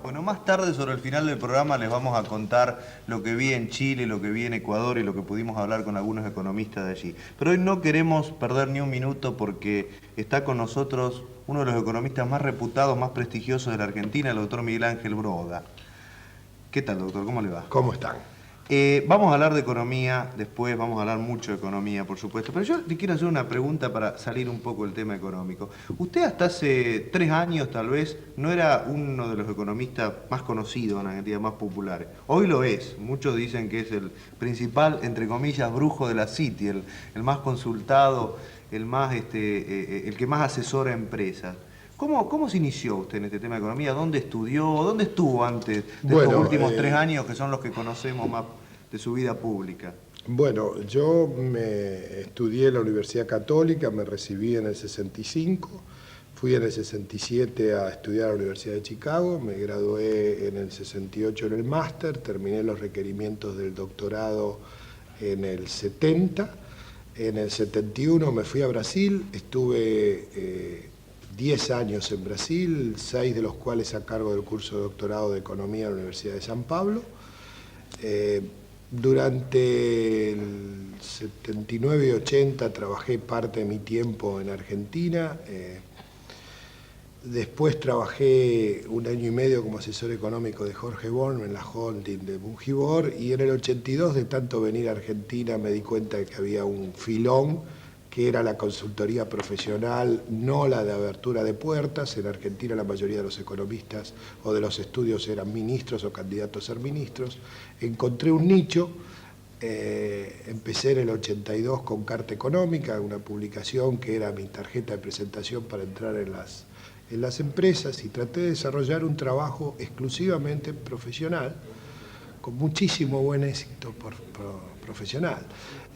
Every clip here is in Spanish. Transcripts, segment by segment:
Bueno, más tarde sobre el final del programa les vamos a contar lo que vi en Chile, lo que vi en Ecuador y lo que pudimos hablar con algunos economistas de allí. Pero hoy no queremos perder ni un minuto porque está con nosotros uno de los economistas más reputados, más prestigiosos de la Argentina, el doctor Miguel Ángel Broda. ¿Qué tal, doctor? ¿Cómo le va? ¿Cómo están? Vamos a hablar de economía, después vamos a hablar mucho de economía, por supuesto, pero yo le quiero hacer una pregunta para salir un poco del tema económico. Usted hasta hace 3 años, tal vez, no era uno de los economistas más conocidos en Argentina, más populares. Hoy lo es. Muchos dicen que es el principal, entre comillas, brujo de la City, el más consultado, el que más asesora empresas. ¿Cómo se inició usted en este tema de economía? ¿Dónde estudió? ¿Dónde estuvo antes de estos últimos 3 años que son los que conocemos más de su vida pública? Bueno, yo me estudié en la Universidad Católica, me recibí en el 65, fui en el 67 a estudiar a la Universidad de Chicago, me gradué en el 68 en el máster, terminé los requerimientos del doctorado en el 70, en el 71 me fui a Brasil, estuve 10 años en Brasil, 6 de los cuales a cargo del curso de doctorado de Economía en la Universidad de San Pablo. Durante el 79 y 80 trabajé parte de mi tiempo en Argentina. Después trabajé 1 año y medio como asesor económico de Jorge Born en la holding de Bungibor, y en el 82, de tanto venir a Argentina, me di cuenta de que había un filón que era la consultoría profesional, no la de abertura de puertas. En Argentina la mayoría de los economistas o de los estudios eran ministros o candidatos a ser ministros. Encontré un nicho, empecé en el 82 con Carta Económica, una publicación que era mi tarjeta de presentación para entrar en las empresas, y traté de desarrollar un trabajo exclusivamente profesional, con muchísimo buen éxito profesional.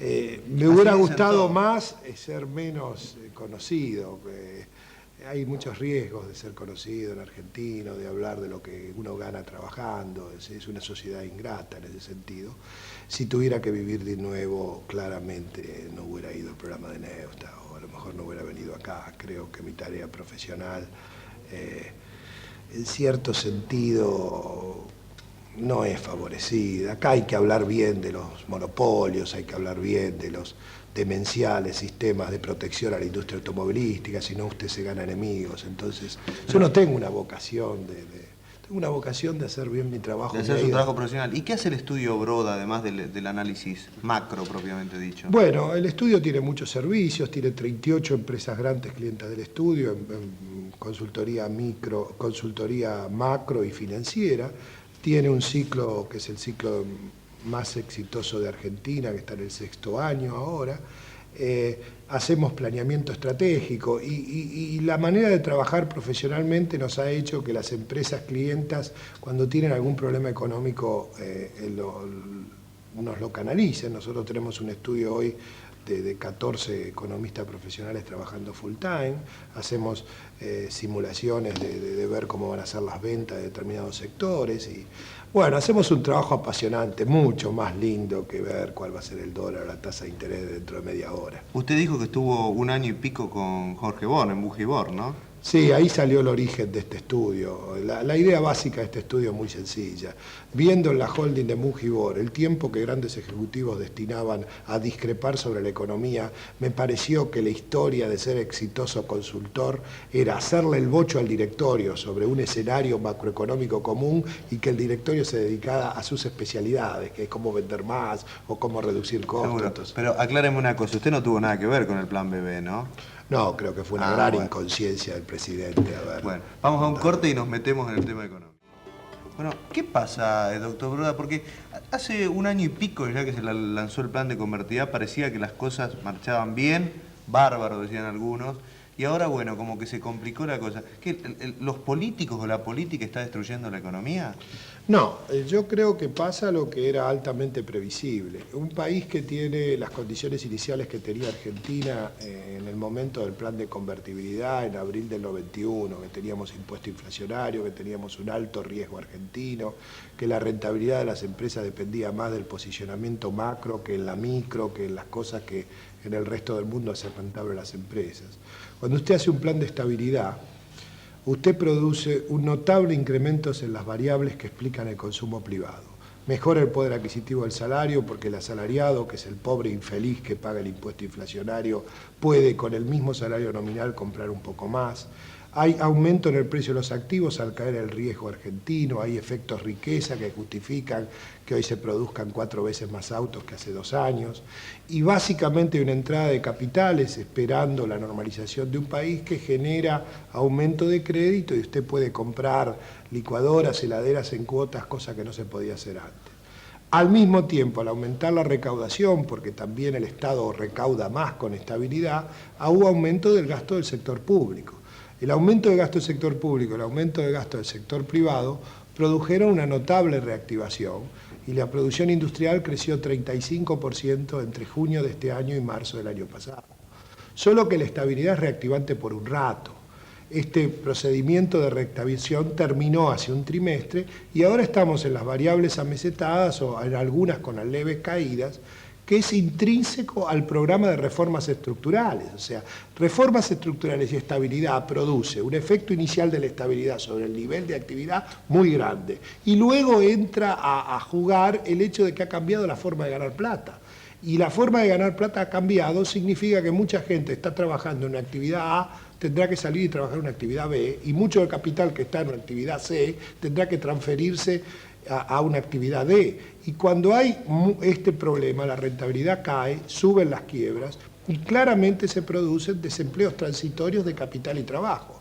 Me hubiera gustado más ser menos conocido. Hay muchos riesgos de ser conocido en Argentina, de hablar de lo que uno gana trabajando. Es una sociedad ingrata en ese sentido. Si tuviera que vivir de nuevo, claramente no hubiera ido al programa de Neusta, o a lo mejor no hubiera venido acá. Creo que mi tarea profesional, en cierto sentido, no es favorecida. Acá hay que hablar bien de los monopolios, hay que hablar bien de los demenciales sistemas de protección a la industria automovilística, si no usted se gana enemigos. Entonces, yo no tengo una vocación tengo una vocación de hacer bien mi trabajo. De hacer su trabajo profesional. ¿Y qué hace el estudio Broda, además del análisis macro propiamente dicho? Bueno, el estudio tiene muchos servicios, tiene 38 empresas grandes clientas del estudio, en consultoría micro, consultoría macro y financiera. Tiene un ciclo que es el ciclo más exitoso de Argentina, que está en el 6º año ahora. Hacemos planeamiento estratégico, y la manera de trabajar profesionalmente nos ha hecho que las empresas clientas, cuando tienen algún problema económico, nos lo canalicen. Nosotros tenemos un estudio hoy de 14 economistas profesionales trabajando full time, hacemos simulaciones de ver cómo van a ser las ventas de determinados sectores, y bueno, hacemos un trabajo apasionante, mucho más lindo que ver cuál va a ser el dólar o la tasa de interés dentro de media hora. Usted dijo que estuvo 1 año y pico con Jorge Born en Bungibor, ¿no? Sí, ahí salió el origen de este estudio. La idea básica de este estudio es muy sencilla. Viendo en la holding de Bungibor el tiempo que grandes ejecutivos destinaban a discrepar sobre la economía, me pareció que la historia de ser exitoso consultor era hacerle el bocho al directorio sobre un escenario macroeconómico común, y que el directorio se dedicara a sus especialidades, que es cómo vender más o cómo reducir costos. Pero acláreme una cosa, usted no tuvo nada que ver con el plan BB, ¿no? No, creo que fue una gran inconsciencia del presidente. Bueno, vamos a un corte y nos metemos en el tema económico. Bueno, ¿qué pasa, doctor Broda? Porque hace 1 año y pico ya que se lanzó el plan de convertibilidad, parecía que las cosas marchaban bien, bárbaro decían algunos, y ahora, bueno, como que se complicó la cosa. ¿Qué, los políticos o la política está destruyendo la economía? No, yo creo que pasa lo que era altamente previsible. Un país que tiene las condiciones iniciales que tenía Argentina en el momento del plan de convertibilidad, en abril del 91, que teníamos impuesto inflacionario, que teníamos un alto riesgo argentino, que la rentabilidad de las empresas dependía más del posicionamiento macro que en la micro, que en las cosas que en el resto del mundo hacen rentable las empresas. Cuando usted hace un plan de estabilidad, usted produce un notable incremento en las variables que explican el consumo privado. Mejora el poder adquisitivo del salario porque el asalariado, que es el pobre infeliz que paga el impuesto inflacionario, puede con el mismo salario nominal comprar un poco más. Hay aumento en el precio de los activos al caer el riesgo argentino, hay efectos riqueza que justifican que hoy se produzcan 4 veces más autos que hace 2 años, y básicamente hay una entrada de capitales esperando la normalización de un país que genera aumento de crédito y usted puede comprar licuadoras, heladeras en cuotas, cosa que no se podía hacer antes. Al mismo tiempo, al aumentar la recaudación, porque también el Estado recauda más con estabilidad, hubo aumento del gasto del sector público. El aumento de gasto del sector público, el aumento de gasto del sector privado produjeron una notable reactivación y la producción industrial creció 35% entre junio de este año y marzo del año pasado. Solo que la estabilidad es reactivante por un rato. Este procedimiento de reactivación terminó hace un trimestre y ahora estamos en las variables amesetadas o en algunas con leves caídas, que es intrínseco al programa de reformas estructurales. O sea, reformas estructurales y estabilidad produce un efecto inicial de la estabilidad sobre el nivel de actividad muy grande. Y luego entra a jugar el hecho de que ha cambiado la forma de ganar plata. Y la forma de ganar plata ha cambiado, significa que mucha gente está trabajando en una actividad A, tendrá que salir y trabajar en una actividad B, y mucho del capital que está en una actividad C tendrá que transferirse a una actividad D. Y cuando hay este problema, la rentabilidad cae, suben las quiebras y claramente se producen desempleos transitorios de capital y trabajo.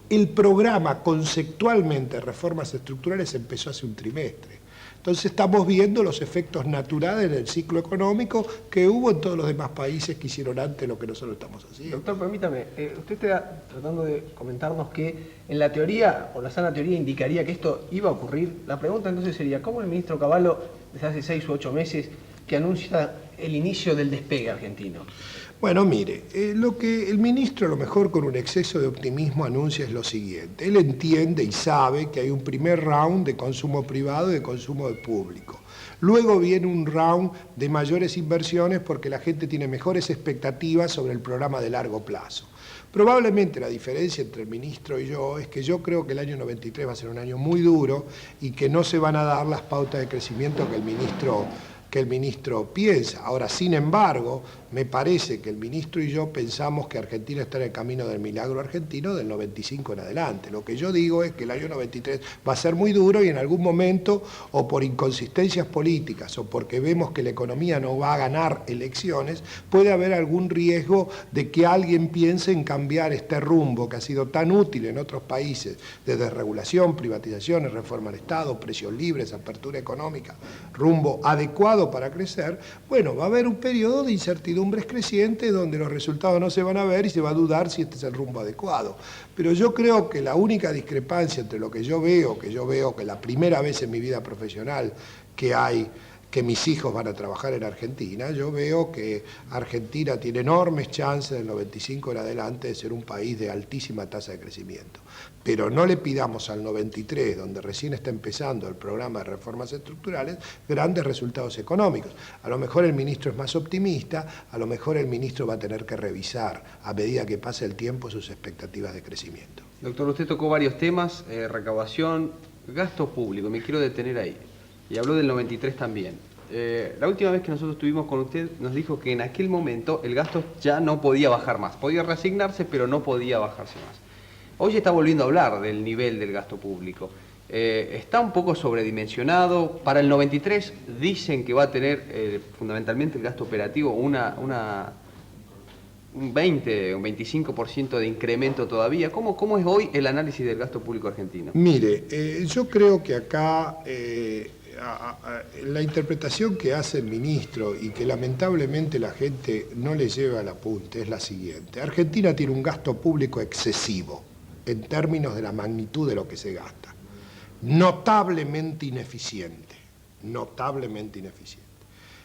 El programa conceptualmente de reformas estructurales empezó hace un trimestre. Entonces estamos viendo los efectos naturales del ciclo económico que hubo en todos los demás países que hicieron antes lo que nosotros estamos haciendo. Doctor, permítame, usted está tratando de comentarnos que en la teoría, o la sana teoría, indicaría que esto iba a ocurrir. La pregunta entonces sería, ¿cómo el ministro Cavallo, desde hace 6 u 8 meses, que anuncia el inicio del despegue argentino? Bueno, mire, lo que el ministro a lo mejor con un exceso de optimismo anuncia es lo siguiente. Él entiende y sabe que hay un primer round de consumo privado y de consumo de público. Luego viene un round de mayores inversiones porque la gente tiene mejores expectativas sobre el programa de largo plazo. Probablemente la diferencia entre el ministro y yo es que yo creo que el año 93 va a ser un año muy duro y que no se van a dar las pautas de crecimiento que el ministro piensa. Ahora, sin embargo, me parece que el ministro y yo pensamos que Argentina está en el camino del milagro argentino del 95 en adelante. Lo que yo digo es que el año 93 va a ser muy duro y en algún momento, o por inconsistencias políticas o porque vemos que la economía no va a ganar elecciones, puede haber algún riesgo de que alguien piense en cambiar este rumbo que ha sido tan útil en otros países, de desregulación, privatizaciones, reforma al Estado, precios libres, apertura económica, rumbo adecuado para crecer. Bueno, va a haber un periodo de incertidumbres crecientes donde los resultados no se van a ver y se va a dudar si este es el rumbo adecuado. Pero yo creo que la única discrepancia entre lo que yo veo que la primera vez en mi vida profesional que mis hijos van a trabajar en Argentina, yo veo que Argentina tiene enormes chances del 95 en adelante de ser un país de altísima tasa de crecimiento. Pero no le pidamos al 93, donde recién está empezando el programa de reformas estructurales, grandes resultados económicos. A lo mejor el ministro es más optimista, a lo mejor el ministro va a tener que revisar a medida que pase el tiempo sus expectativas de crecimiento. Doctor, usted tocó varios temas, recaudación, gasto público, me quiero detener ahí. Y habló del 93 también. La última vez que nosotros estuvimos con usted nos dijo que en aquel momento el gasto ya no podía bajar más. Podía reasignarse, pero no podía bajarse más. Hoy está volviendo a hablar del nivel del gasto público. Está un poco sobredimensionado. Para el 93 dicen que va a tener fundamentalmente el gasto operativo un 20, un 25% de incremento todavía. ¿Cómo es hoy el análisis del gasto público argentino? Mire, yo creo que acá la interpretación que hace el ministro y que lamentablemente la gente no le lleva al apunte es la siguiente. Argentina tiene un gasto público excesivo en términos de la magnitud de lo que se gasta. Notablemente ineficiente, notablemente ineficiente.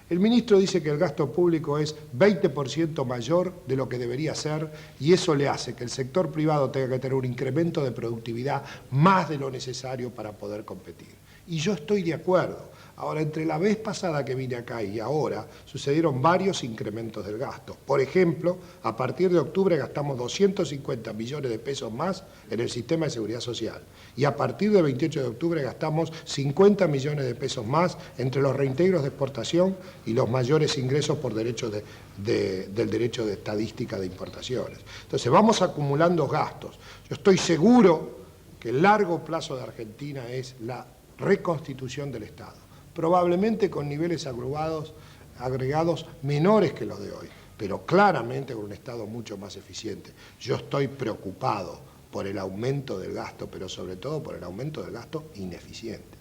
El ministro dice que el gasto público es 20% mayor de lo que debería ser y eso le hace que el sector privado tenga que tener un incremento de productividad más de lo necesario para poder competir. Y yo estoy de acuerdo. Ahora, entre la vez pasada que vine acá y ahora, sucedieron varios incrementos del gasto. Por ejemplo, a partir de octubre gastamos 250 millones de pesos más en el sistema de seguridad social. Y a partir del 28 de octubre gastamos 50 millones de pesos más entre los reintegros de exportación y los mayores ingresos por derechos del derecho de estadística de importaciones. Entonces, vamos acumulando gastos. Yo estoy seguro que el largo plazo de Argentina es la reconstitución del Estado, probablemente con niveles agregados menores que los de hoy, pero claramente con un Estado mucho más eficiente. Yo estoy preocupado por el aumento del gasto, pero sobre todo por el aumento del gasto ineficiente.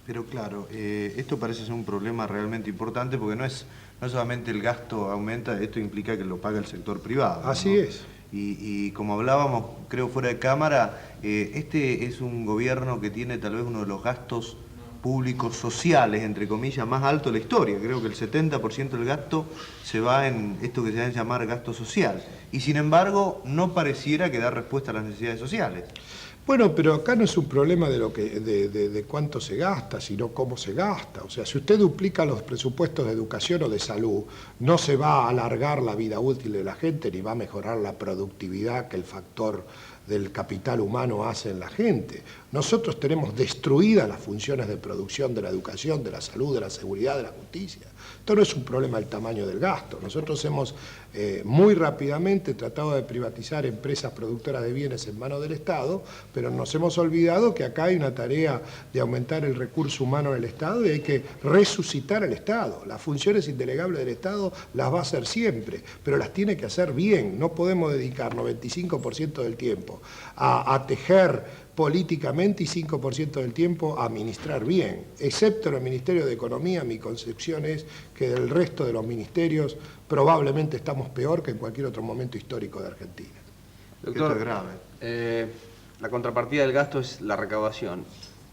Pero claro, esto parece ser un problema realmente importante porque no solamente el gasto aumenta, esto implica que lo paga el sector privado, ¿no? Así es. Y como hablábamos, creo fuera de cámara, este es un gobierno que tiene tal vez uno de los gastos públicos sociales, entre comillas, más alto de la historia. Creo que el 70% del gasto se va en esto que se llama llamar gasto social. Y sin embargo, no pareciera que da respuesta a las necesidades sociales. Bueno, pero acá no es un problema de cuánto se gasta, sino cómo se gasta. O sea, si usted duplica los presupuestos de educación o de salud, no se va a alargar la vida útil de la gente ni va a mejorar la productividad que el factor del capital humano hace en la gente. Nosotros tenemos destruidas las funciones de producción de la educación, de la salud, de la seguridad, de la justicia. Esto no es un problema del tamaño del gasto. Nosotros hemos muy rápidamente tratado de privatizar empresas productoras de bienes en manos del Estado, pero nos hemos olvidado que acá hay una tarea de aumentar el recurso humano en el Estado y hay que resucitar al Estado. Las funciones indelegables del Estado las va a hacer siempre, pero las tiene que hacer bien. No podemos dedicar 95% del tiempo a tejer políticamente y 5% del tiempo a administrar bien. Excepto en el Ministerio de Economía, mi concepción es que del resto de los ministerios probablemente estamos peor que en cualquier otro momento histórico de Argentina. Doctor, esto es grave. La contrapartida del gasto es la recaudación.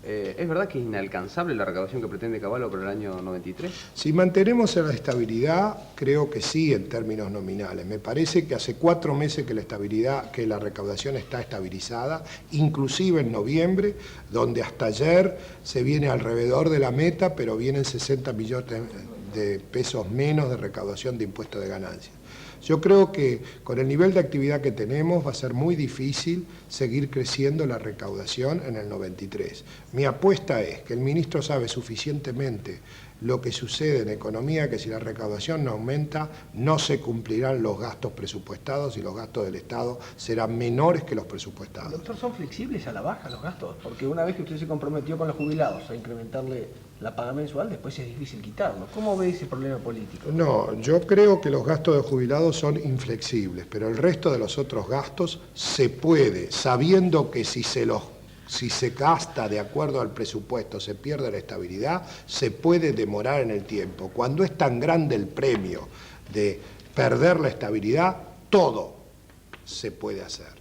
¿Es verdad que es inalcanzable la recaudación que pretende Caballo para el año 93? Si mantenemos la estabilidad, creo que sí en términos nominales. Me parece que hace 4 meses que la recaudación está estabilizada, inclusive en noviembre, donde hasta ayer se viene alrededor de la meta, pero vienen 60 millones de pesos menos de recaudación de impuestos de ganancias. Yo creo que con el nivel de actividad que tenemos va a ser muy difícil seguir creciendo la recaudación en el 93. Mi apuesta es que el ministro sabe suficientemente lo que sucede en economía, que si la recaudación no aumenta, no se cumplirán los gastos presupuestados y los gastos del Estado serán menores que los presupuestados. Doctor, ¿son flexibles a la baja los gastos? Porque una vez que usted se comprometió con los jubilados a incrementarle la paga mensual, después es difícil quitarlo. ¿Cómo ve ese problema político? No, yo creo que los gastos de jubilados son inflexibles, pero el resto de los otros gastos se puede, sabiendo que si se gasta de acuerdo al presupuesto, se pierde la estabilidad, se puede demorar en el tiempo. Cuando es tan grande el premio de perder la estabilidad, todo se puede hacer.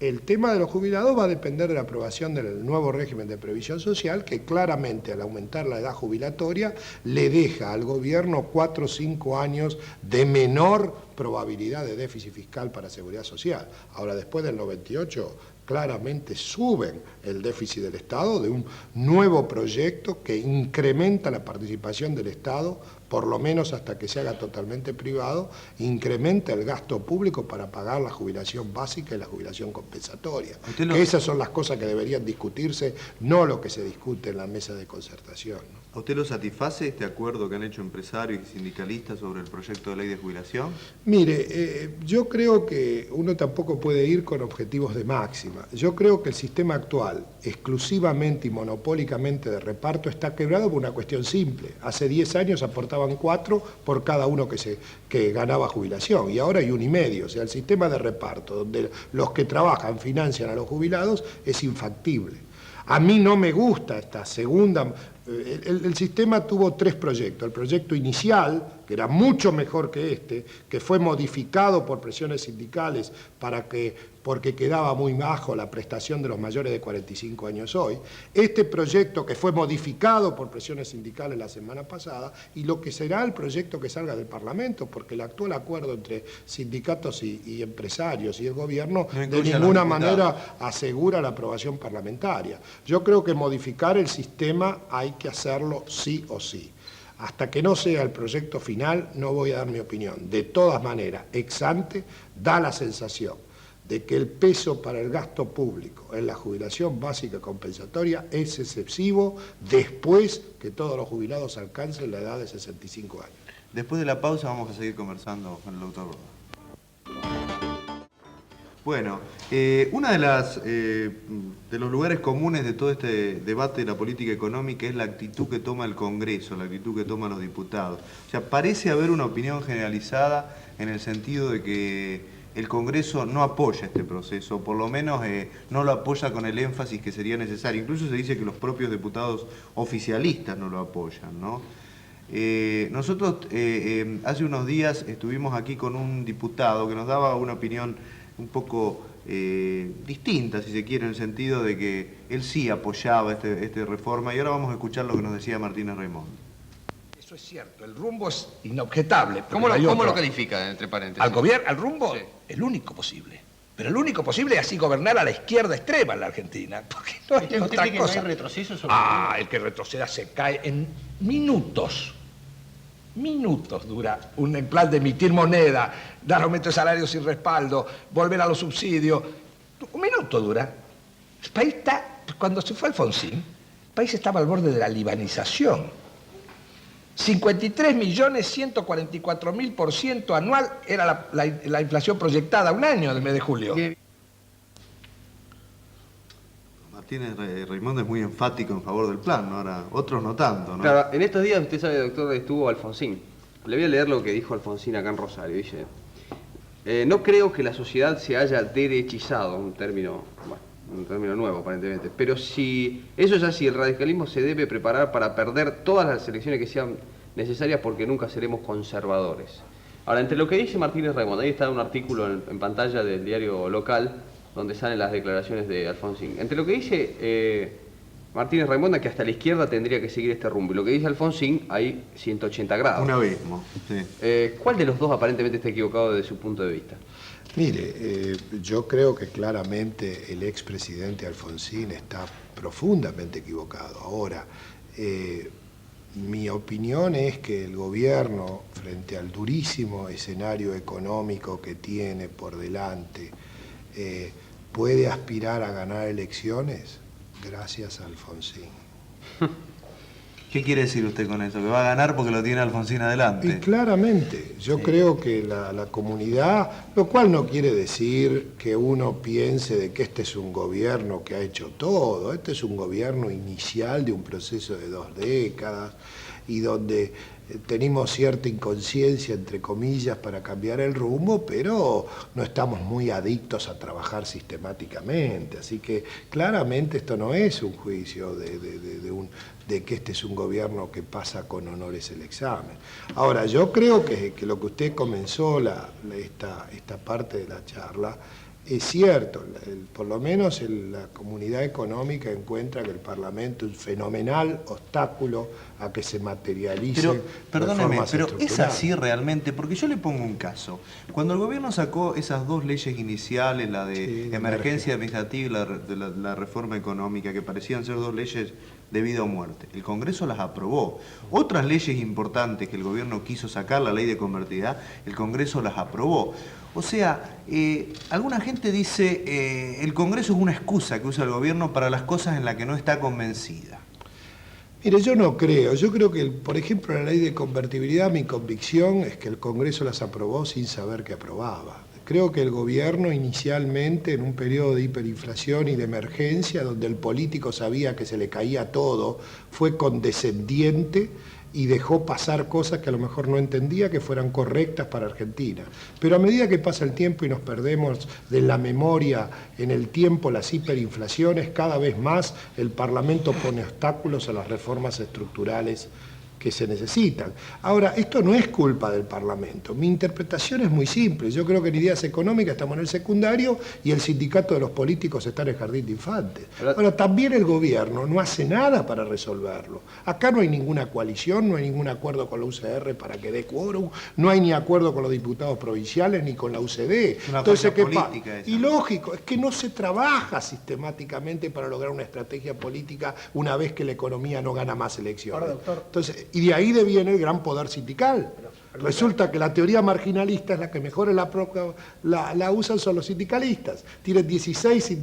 El tema de los jubilados va a depender de la aprobación del nuevo régimen de previsión social, que claramente al aumentar la edad jubilatoria le deja al gobierno 4 o 5 años de menor probabilidad de déficit fiscal para seguridad social. Ahora, después del 98, claramente suben el déficit del Estado de un nuevo proyecto que incrementa la participación del Estado, por lo menos hasta que se haga totalmente privado, incrementa el gasto público para pagar la jubilación básica y la jubilación compensatoria. Que esas son las cosas que deberían discutirse, no lo que se discute en la mesa de concertación, ¿no? ¿A usted lo satisface este acuerdo que han hecho empresarios y sindicalistas sobre el proyecto de ley de jubilación? Mire, yo creo que uno tampoco puede ir con objetivos de máxima. Yo creo que el sistema actual, exclusivamente y monopólicamente de reparto, está quebrado por una cuestión simple. Hace 10 años aportaban 4 por cada uno que ganaba jubilación, y ahora hay 1,5. O sea, el sistema de reparto, donde los que trabajan financian a los jubilados, es infactible. A mí no me gusta esta segunda El sistema tuvo 3 proyectos. El proyecto inicial, que era mucho mejor que este, que fue modificado por presiones sindicales porque quedaba muy bajo la prestación de los mayores de 45 años hoy. Este proyecto que fue modificado por presiones sindicales la semana pasada, y lo que será el proyecto que salga del Parlamento, porque el actual acuerdo entre sindicatos y empresarios y el gobierno de ninguna manera asegura la aprobación parlamentaria. Yo creo que modificar el sistema hay que hacerlo sí o sí. Hasta que no sea el proyecto final, no voy a dar mi opinión. De todas maneras, ex ante, da la sensación de que el peso para el gasto público en la jubilación básica compensatoria es excesivo después que todos los jubilados alcancen la edad de 65 años. Después de la pausa vamos a seguir conversando con el doctor Roda. Bueno, una de los lugares comunes de todo este debate de la política económica es la actitud que toma el Congreso, la actitud que toman los diputados. O sea, parece haber una opinión generalizada en el sentido de que el Congreso no apoya este proceso, por lo menos no lo apoya con el énfasis que sería necesario. Incluso se dice que los propios diputados oficialistas no lo apoyan, ¿no? Nosotros hace unos días estuvimos aquí con un diputado que nos daba una opinión un poco distinta, si se quiere, en el sentido de que él sí apoyaba esta reforma, y ahora vamos a escuchar lo que nos decía Martínez Raimondo. Eso es cierto, el rumbo es inobjetable. ¿Cómo lo califica, entre paréntesis? Al rumbo, sí. El único posible. Pero el único posible es así gobernar a la izquierda extrema en la Argentina, porque no hay ¿Usted otra cree que cosa. no hay retroceso sobre El que retroceda se cae en minutos. Minutos dura un plan de emitir moneda, dar aumento de salarios sin respaldo, volver a los subsidios. Un minuto dura. El país está, cuando se fue Alfonsín, el país estaba al borde de la libanización. 53.144.000% anual era la inflación proyectada un año del mes de julio. Martínez Raimondo es muy enfático en favor del plan, ¿no? Ahora otros no tanto, ¿no? Claro, en estos días, usted sabe, doctor, estuvo Alfonsín. Le voy a leer lo que dijo Alfonsín acá en Rosario. Dice, no creo que la sociedad se haya derechizado, un término nuevo aparentemente, pero si eso es así, el radicalismo se debe preparar para perder todas las elecciones que sean necesarias porque nunca seremos conservadores. Ahora, entre lo que dice Martínez Raimondo, ahí está un artículo en pantalla del diario local donde salen las declaraciones de Alfonsín. Entre lo que dice Martínez Raimondo, que hasta la izquierda tendría que seguir este rumbo, y lo que dice Alfonsín, hay 180 grados. Un abismo, sí. ¿Cuál de los dos aparentemente está equivocado desde su punto de vista? Mire, yo creo que claramente el expresidente Alfonsín está profundamente equivocado. Ahora, mi opinión es que el gobierno, frente al durísimo escenario económico que tiene por delante, puede aspirar a ganar elecciones gracias a Alfonsín. ¿Qué quiere decir usted con eso? ¿Que va a ganar porque lo tiene Alfonsín adelante? Y claramente, yo creo que la comunidad, lo cual no quiere decir que uno piense de que este es un gobierno que ha hecho todo, este es un gobierno inicial de un proceso de 2 décadas y donde tenemos cierta inconsciencia, entre comillas, para cambiar el rumbo, pero no estamos muy adictos a trabajar sistemáticamente. Así que claramente esto no es un juicio de que este es un gobierno que pasa con honores el examen. Ahora, yo creo que lo que usted comenzó esta parte de la charla es cierto, por lo menos la comunidad económica encuentra que el Parlamento es un fenomenal obstáculo a que se materialicen Perdóneme, reformas pero ¿es estructurales. así realmente? Porque yo le pongo un caso. Cuando el gobierno sacó esas 2 leyes iniciales, la de Sí, emergencia administrativa y la reforma económica, que parecían ser 2 leyes de vida o muerte, el Congreso las aprobó. Otras leyes importantes que el gobierno quiso sacar, la ley de convertibilidad, el Congreso las aprobó. O sea, alguna gente dice el Congreso es una excusa que usa el gobierno para las cosas en las que no está convencida. Mire, yo no creo. Yo creo que, por ejemplo, la ley de convertibilidad, mi convicción es que el Congreso las aprobó sin saber que aprobaba. Creo que el gobierno inicialmente, en un periodo de hiperinflación y de emergencia, donde el político sabía que se le caía todo, fue condescendiente y dejó pasar cosas que a lo mejor no entendía que fueran correctas para Argentina. Pero a medida que pasa el tiempo y nos perdemos de la memoria en el tiempo las hiperinflaciones, cada vez más el Parlamento pone obstáculos a las reformas estructurales que se necesitan. Ahora, esto no es culpa del Parlamento. Mi interpretación es muy simple. Yo creo que en ideas económicas estamos en el secundario y el sindicato de los políticos está en el jardín de infantes. Ahora, también el gobierno no hace nada para resolverlo. Acá no hay ninguna coalición, no hay ningún acuerdo con la UCR para que dé quórum, no hay ni acuerdo con los diputados provinciales ni con la UCD. Una Entonces, ¿qué política pasa? esa. Y lógico, es que no se trabaja sistemáticamente para lograr una estrategia política una vez que la economía no gana más elecciones. Ahora, doctor. Entonces, y de ahí deviene el gran poder sindical. Resulta que la teoría marginalista es la que mejor la usan son los sindicalistas. Tienen 16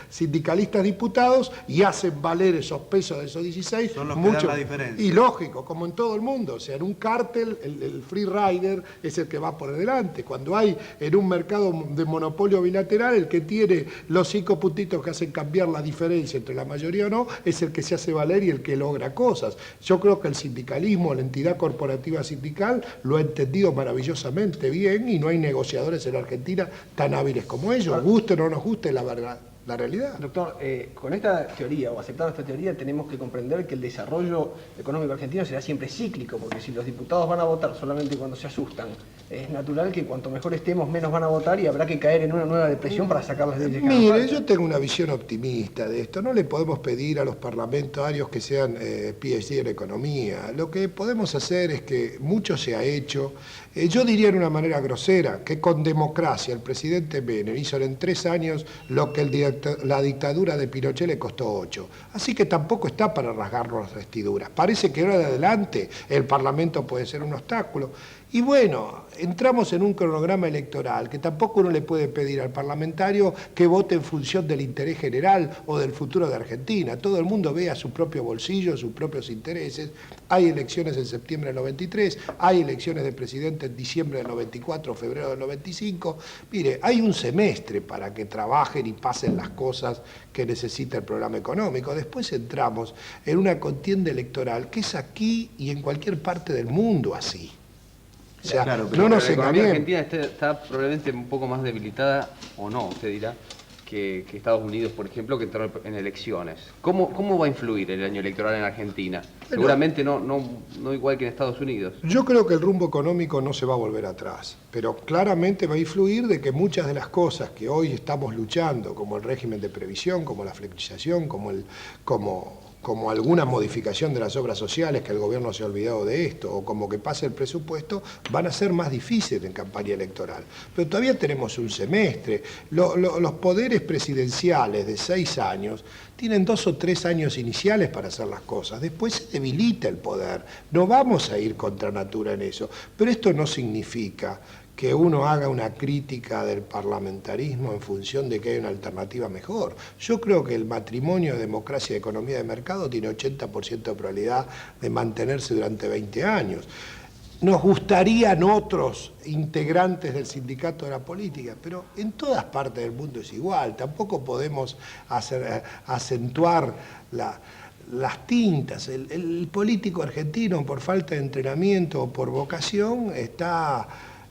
sindicalistas diputados y hacen valer esos pesos de esos 16. Son los que dan la diferencia. Y lógico, como en todo el mundo. O sea, en un cártel el free rider es el que va por delante. Cuando hay en un mercado de monopolio bilateral, el que tiene los 5 puntitos que hacen cambiar la diferencia entre la mayoría o no, es el que se hace valer y el que logra cosas. Yo creo que el sindicalismo, la entidad corporativa sindical, lo ha entendido maravillosamente bien y no hay negociadores en Argentina tan hábiles como ellos. Guste o no nos guste la verdad. La realidad. Doctor, con esta teoría, o aceptando esta teoría, tenemos que comprender que el desarrollo económico argentino será siempre cíclico, porque si los diputados van a votar solamente cuando se asustan, es natural que cuanto mejor estemos, menos van a votar y habrá que caer en una nueva depresión para sacar las leyes que hagan Mire, falta. yo tengo una visión optimista de esto. No le podemos pedir a los parlamentarios que sean PhD en economía. Lo que podemos hacer es que mucho se ha hecho. Yo diría en una manera grosera que con democracia el presidente Menem hizo en 3 años lo que la dictadura de Pinochet le costó 8. Así que tampoco está para rasgarnos las vestiduras. Parece que ahora de adelante el Parlamento puede ser un obstáculo. Y bueno, entramos en un cronograma electoral que tampoco uno le puede pedir al parlamentario que vote en función del interés general o del futuro de Argentina. Todo el mundo ve a su propio bolsillo, sus propios intereses. Hay elecciones en septiembre del 93, hay elecciones de presidente en diciembre del 94, febrero del 95. Mire, hay un semestre para que trabajen y pasen las cosas que necesita el programa económico. Después entramos en una contienda electoral que es aquí y en cualquier parte del mundo así. O sea, Claro, no nos la economía engañemos. argentina está probablemente un poco más debilitada, o no, usted dirá, que Estados Unidos, por ejemplo, que entró en elecciones. ¿Cómo va a influir el año electoral en Argentina? Seguramente no igual que en Estados Unidos. Yo creo que el rumbo económico no se va a volver atrás, pero claramente va a influir de que muchas de las cosas que hoy estamos luchando, como el régimen de previsión, como la flexibilización, como alguna modificación de las obras sociales, que el gobierno se ha olvidado de esto, o como que pase el presupuesto, van a ser más difíciles en campaña electoral. Pero todavía tenemos un semestre. Los poderes presidenciales de 6 años tienen 2 o 3 años iniciales para hacer las cosas. Después se debilita el poder. No vamos a ir contra natura en eso. Pero esto no significa que uno haga una crítica del parlamentarismo en función de que hay una alternativa mejor. Yo creo que el matrimonio de democracia y economía de mercado tiene 80% de probabilidad de mantenerse durante 20 años. Nos gustarían otros integrantes del sindicato de la política, pero en todas partes del mundo es igual. Tampoco podemos acentuar las tintas. El político argentino, por falta de entrenamiento o por vocación, está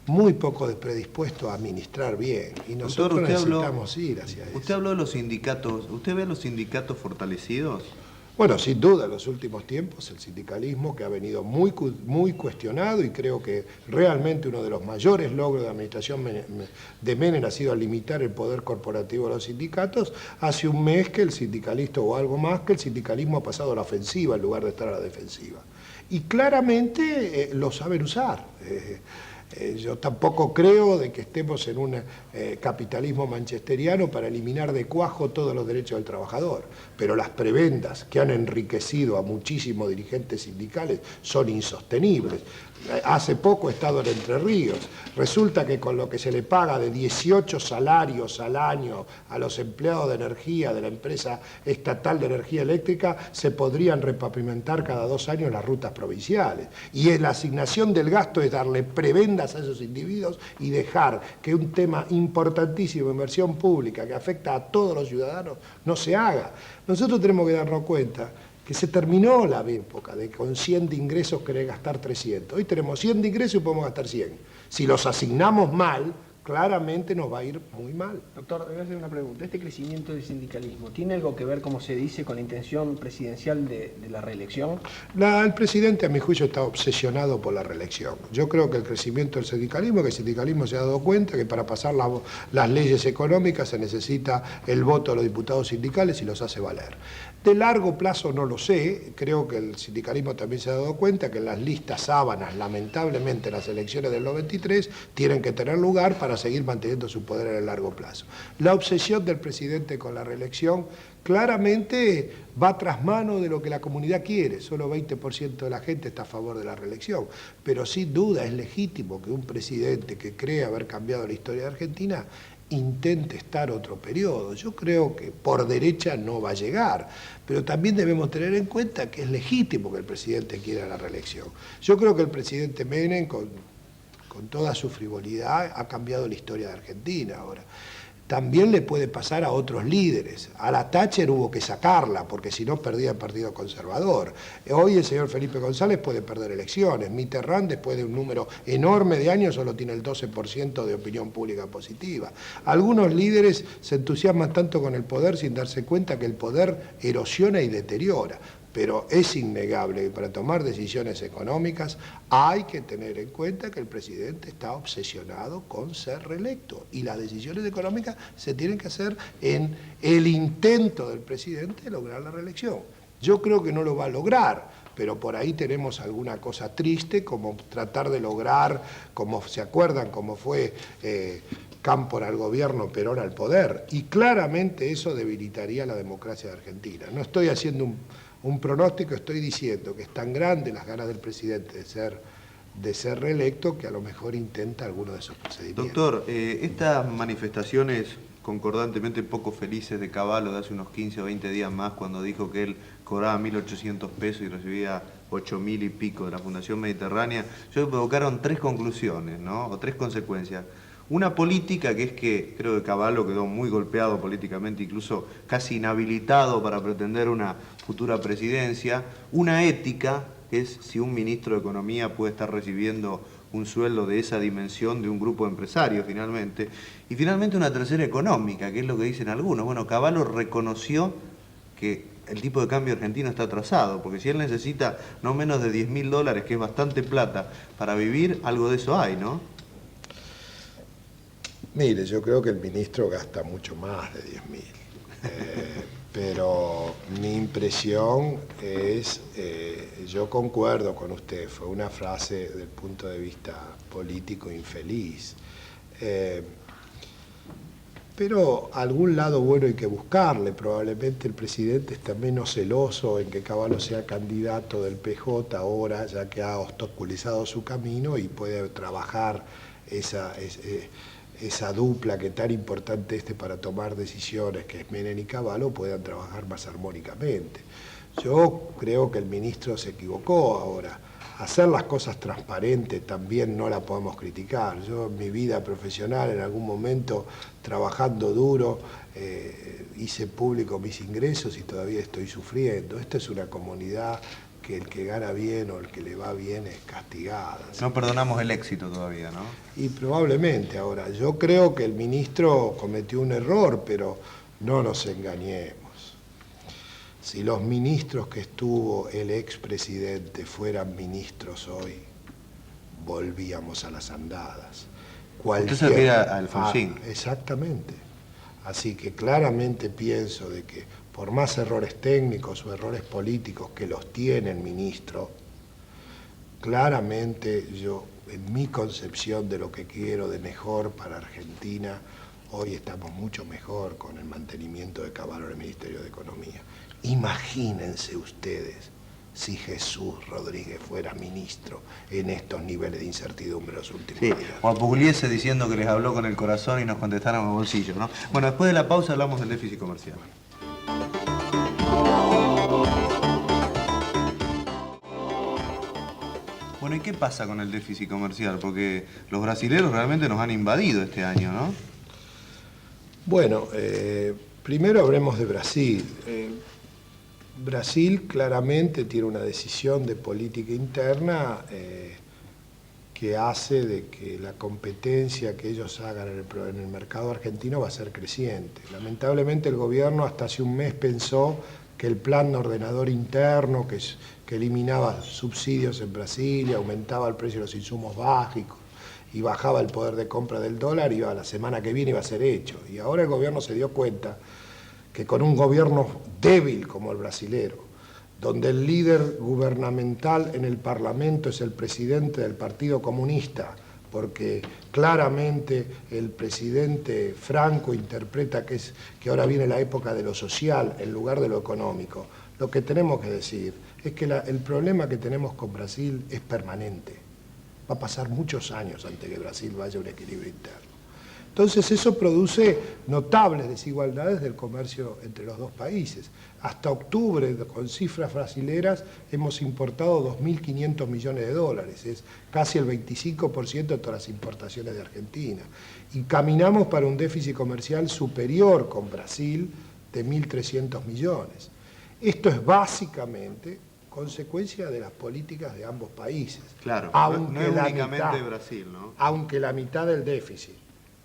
muy poco predispuesto a administrar bien. Y nosotros necesitamos ir hacia eso. Usted habló de los sindicatos. ¿Usted ve a los sindicatos fortalecidos? Bueno, sin duda, en los últimos tiempos el sindicalismo, que ha venido muy cuestionado, y creo que realmente uno de los mayores logros de la administración de Menem ha sido limitar el poder corporativo de los sindicatos. Hace un mes que el sindicalista, o algo más, que el sindicalismo ha pasado a la ofensiva en lugar de estar a la defensiva. Y claramente lo saben usar. Yo tampoco creo de que estemos en un capitalismo manchesteriano para eliminar de cuajo todos los derechos del trabajador, pero las prebendas que han enriquecido a muchísimos dirigentes sindicales son insostenibles. Hace poco he estado en Entre Ríos. Resulta que con lo que se le paga de 18 salarios al año a los empleados de energía de la empresa estatal de energía eléctrica, se podrían repavimentar cada 2 años las rutas provinciales. Y la asignación del gasto es darle prebendas a esos individuos y dejar que un tema importantísimo, inversión pública, que afecta a todos los ciudadanos, no se haga. Nosotros tenemos que darnos cuenta que se terminó la época de con 100 de ingresos querer gastar 300. Hoy tenemos 100 de ingresos y podemos gastar 100. Si los asignamos mal, claramente nos va a ir muy mal. Doctor, le voy a hacer una pregunta. ¿Este crecimiento del sindicalismo tiene algo que ver, como se dice, con la intención presidencial de la reelección? El presidente, a mi juicio, está obsesionado por la reelección. Yo creo que el crecimiento del sindicalismo, que el sindicalismo se ha dado cuenta que para pasar las leyes económicas se necesita el voto de los diputados sindicales y los hace valer. De largo plazo no lo sé, creo que el sindicalismo también se ha dado cuenta que las listas sábanas, lamentablemente las elecciones del 93, tienen que tener lugar para seguir manteniendo su poder en el largo plazo. La obsesión del presidente con la reelección claramente va tras mano de lo que la comunidad quiere, solo 20% de la gente está a favor de la reelección, pero sin duda es legítimo que un presidente que cree haber cambiado la historia de Argentina intente estar otro periodo. Yo creo que por derecha no va a llegar, pero también debemos tener en cuenta que es legítimo que el presidente quiera la reelección. Yo creo que el presidente Menem, con toda su frivolidad, ha cambiado la historia de Argentina ahora. También le puede pasar a otros líderes. A la Thatcher hubo que sacarla, porque si no perdía el Partido Conservador. Hoy el señor Felipe González puede perder elecciones. Mitterrand, después de un número enorme de años, solo tiene el 12% de opinión pública positiva. Algunos líderes se entusiasman tanto con el poder sin darse cuenta que el poder erosiona y deteriora. Pero es innegable que para tomar decisiones económicas hay que tener en cuenta que el presidente está obsesionado con ser reelecto y las decisiones económicas se tienen que hacer en el intento del presidente de lograr la reelección. Yo creo que no lo va a lograr, pero por ahí tenemos alguna cosa triste como tratar de lograr, como se acuerdan, como fue Cámpora al gobierno, Perón al poder, y claramente eso debilitaría la democracia de Argentina. No estoy haciendo un pronóstico, estoy diciendo que es tan grande las ganas del presidente de ser reelecto que a lo mejor intenta alguno de esos procedimientos. Doctor, estas manifestaciones concordantemente poco felices de Cavallo de hace unos 15 o 20 días más, cuando dijo que él cobraba 1.800 pesos y recibía 8.000 y pico de la Fundación Mediterránea, provocaron tres conclusiones, ¿no? O tres consecuencias. Una política, que es que creo que Cavallo quedó muy golpeado políticamente, incluso casi inhabilitado para pretender una futura presidencia. Una ética, que es si un ministro de Economía puede estar recibiendo un sueldo de esa dimensión de un grupo de empresarios finalmente. Y finalmente una tercera económica, que es lo que dicen algunos. Bueno, Cavallo reconoció que el tipo de cambio argentino está atrasado, porque si él necesita no menos de $10.000, que es bastante plata, para vivir, algo de eso hay, ¿no? Mire, yo creo que el ministro gasta mucho más de 10.000, pero mi impresión es, yo concuerdo con usted, fue una frase del punto de vista político infeliz, pero algún lado bueno hay que buscarle. Probablemente el presidente está menos celoso en que Cavallo sea candidato del PJ ahora, ya que ha obstaculizado su camino y puede trabajar esa dupla que tan importante para tomar decisiones, que es Menem y Cavallo, puedan trabajar más armónicamente. Yo creo que el ministro se equivocó ahora. Hacer las cosas transparentes también no la podemos criticar. Yo en mi vida profesional, en algún momento, trabajando duro, hice público mis ingresos y todavía estoy sufriendo. Esta es una comunidad que el que gana bien o el que le va bien es castigada. No perdonamos el éxito todavía, ¿no? Y probablemente. Ahora, yo creo que el ministro cometió un error, pero no nos engañemos. Si los ministros que estuvo el expresidente fueran ministros hoy, volvíamos a las andadas. Usted se refiere a Alfonsín. Exactamente. Así que claramente pienso de que por más errores técnicos o errores políticos que los tiene el ministro, claramente yo, en mi concepción de lo que quiero de mejor para Argentina, hoy estamos mucho mejor con el mantenimiento de Cavallo en el Ministerio de Economía. Imagínense ustedes si Jesús Rodríguez fuera ministro en estos niveles de incertidumbre los últimos días. O a Pugliese diciendo que les habló con el corazón y nos contestaron con el bolsillo, ¿no? Bueno, después de la pausa hablamos del déficit comercial. Bueno, ¿y qué pasa con el déficit comercial? Porque los brasileños realmente nos han invadido este año, ¿no? Bueno, primero hablemos de Brasil. Brasil claramente tiene una decisión de política interna que hace de que la competencia que ellos hagan en el mercado argentino va a ser creciente. Lamentablemente el gobierno hasta hace un mes pensó que el plan de ordenador interno, que eliminaba subsidios en Brasil y aumentaba el precio de los insumos básicos y bajaba el poder de compra del dólar, la semana que viene iba a ser hecho. Y ahora el gobierno se dio cuenta que con un gobierno débil como el brasilero, donde el líder gubernamental en el Parlamento es el presidente del Partido Comunista, porque claramente el presidente Franco interpreta que ahora viene la época de lo social en lugar de lo económico. Lo que tenemos que decir es que el problema que tenemos con Brasil es permanente. Va a pasar muchos años antes que Brasil vaya a un equilibrio interno. Entonces eso produce notables desigualdades del comercio entre los dos países. Hasta octubre, con cifras brasileras, hemos importado 2.500 millones de dólares, es casi el 25% de todas las importaciones de Argentina. Y caminamos para un déficit comercial superior con Brasil de 1.300 millones. Esto es básicamente consecuencia de las políticas de ambos países. Claro, aunque no es la únicamente mitad, Brasil, ¿no? Aunque la mitad del déficit